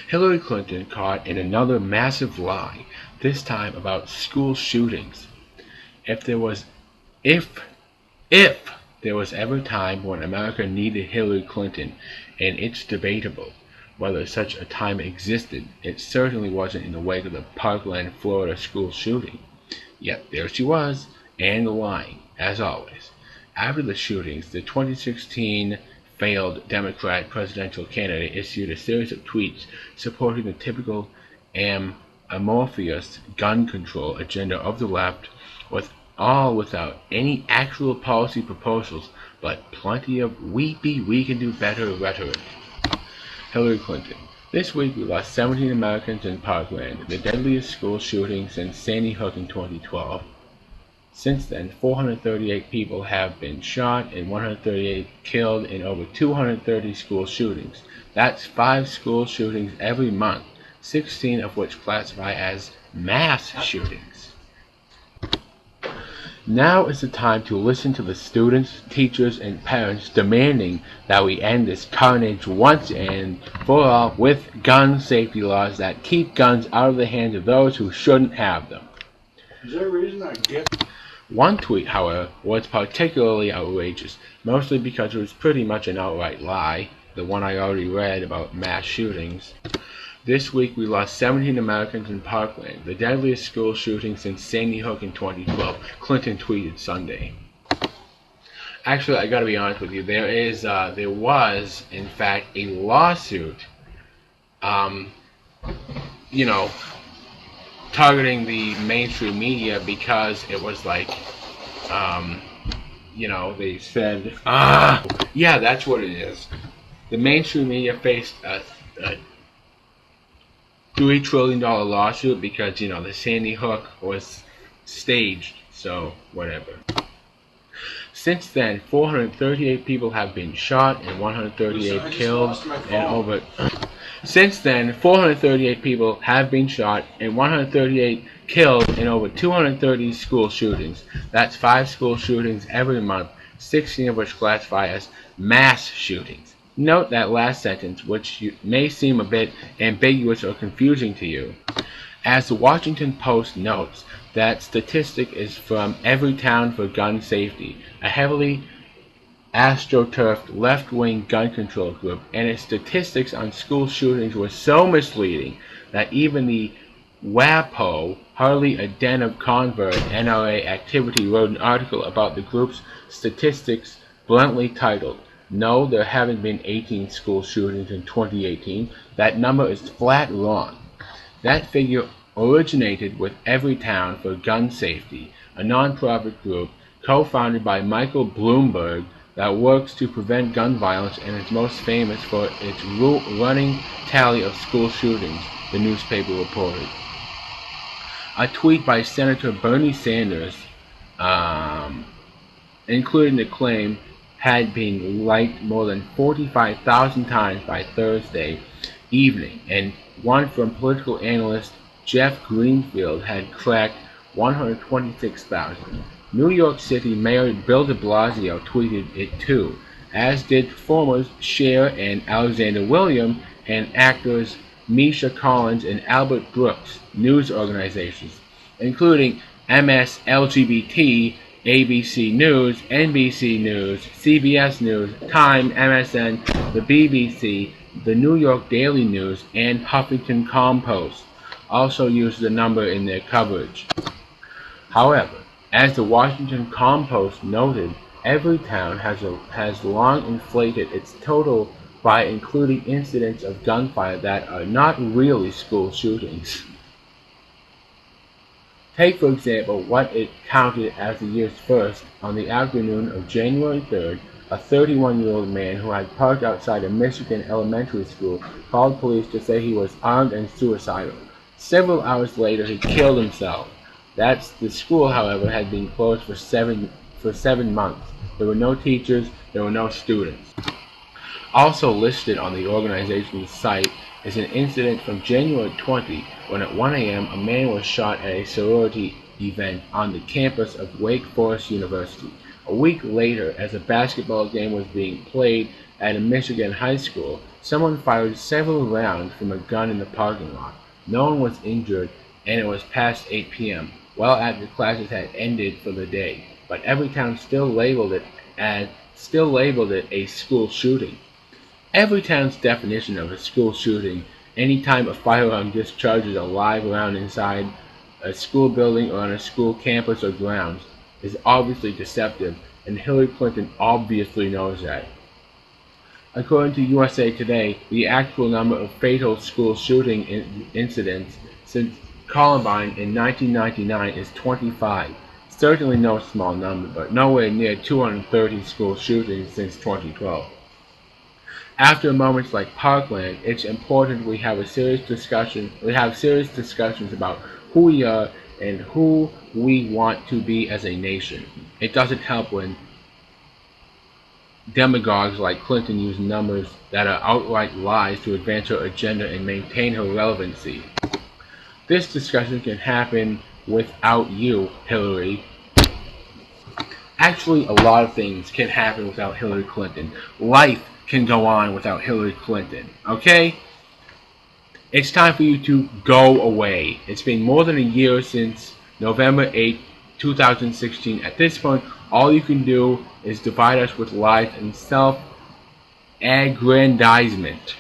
Hillary Clinton caught in another massive lie, this time about school shootings. If there was if if there was ever a time when America needed Hillary Clinton, and it's debatable whether such a time existed, it certainly wasn't in the wake of the Parkland, Florida school shooting. Yet there she was, and lying, as always. After the shootings, the 2016 failed Democrat presidential candidate issued a series of tweets supporting the typical amorphous gun control agenda of the left, without any actual policy proposals, but plenty of we can do better rhetoric. Hillary Clinton. This week we lost 17 Americans in Parkland, the deadliest school shooting since Sandy Hook in 2012. Since then, 438 people have been shot and 138 killed in over 230 school shootings. That's 5 school shootings every month, 16 of which classify as mass shootings. Now is the time to listen to the students, teachers, and parents demanding that we end this carnage once and for all with gun safety laws that keep guns out of the hands of those who shouldn't have them. Is there a reason I get? One tweet, however, was particularly outrageous, mostly because it was pretty much an outright lie, the one I already read about mass shootings. This week we lost 17 Americans in Parkland, the deadliest school shooting since Sandy Hook in 2012, Clinton tweeted Sunday. Actually, I gotta be honest with you, there was, in fact, a lawsuit, targeting the mainstream media because it was like, they said, yeah, that's what it is. The mainstream media faced a $3 trillion lawsuit because, the Sandy Hook was staged, so whatever. Since then, 438 people have been shot and 138 killed, and over... Since then, 438 people have been shot and 138 killed in over 230 school shootings. That's 5 school shootings every month, 16 of which classify as mass shootings. Note that last sentence, which may seem a bit ambiguous or confusing to you. As the Washington Post notes, that statistic is from Everytown for Gun Safety, a heavily astroturfed left-wing gun control group, and its statistics on school shootings were so misleading that even the WAPO, hardly a den of convert NRA activity, wrote an article about the group's statistics bluntly titled, "No, there haven't been 18 school shootings in 2018. That number is flat wrong." That figure originated with Everytown for Gun Safety, a non-profit group co-founded by Michael Bloomberg that works to prevent gun violence and is most famous for its running tally of school shootings, the newspaper reported. A tweet by Senator Bernie Sanders, including the claim, had been liked more than 45,000 times by Thursday evening, and one from political analyst Jeff Greenfield had cracked 126,000. New York City Mayor Bill de Blasio tweeted it too, as did former Cher and Alexander William and actors Misha Collins and Albert Brooks, news organizations, including MSLGBT, ABC News, NBC News, CBS News, Time, MSN, the BBC, the New York Daily News, and Huffington Compost also used the number in their coverage. However, as the Washington Compost noted, Everytown has long inflated its total by including incidents of gunfire that are not really school shootings. Take, for example, what it counted as the year's first. On the afternoon of January 3rd, a 31-year-old man who had parked outside a Michigan elementary school called police to say he was armed and suicidal. Several hours later, he killed himself. The school, however, had been closed for seven months. There were no teachers, there were no students. Also listed on the organization's site is an incident from January 20, when at 1 a.m. a man was shot at a sorority event on the campus of Wake Forest University. A week later, as a basketball game was being played at a Michigan high school, someone fired several rounds from a gun in the parking lot. No one was injured, and it was past 8 p.m., well after classes had ended for the day. But every town still labeled it a school shooting. Every town's definition of a school shooting, any time a firearm discharges a live round inside a school building or on a school campus or grounds, is obviously deceptive, and Hillary Clinton obviously knows that. According to USA Today, the actual number of fatal school shooting incidents since Columbine in 1999 is 25. Certainly no small number, but nowhere near 230 school shootings since 2012. After moments like Parkland, it's important we have serious discussions about who we are and who we want to be as a nation. It doesn't help when demagogues like Clinton use numbers that are outright lies to advance her agenda and maintain her relevancy. This discussion can happen without you, Hillary. Actually, a lot of things can happen without Hillary Clinton. Life can go on without Hillary Clinton, okay? It's time for you to go away. It's been more than a year since November 8, 2016. At this point, all you can do is divide us with lies and self-aggrandizement.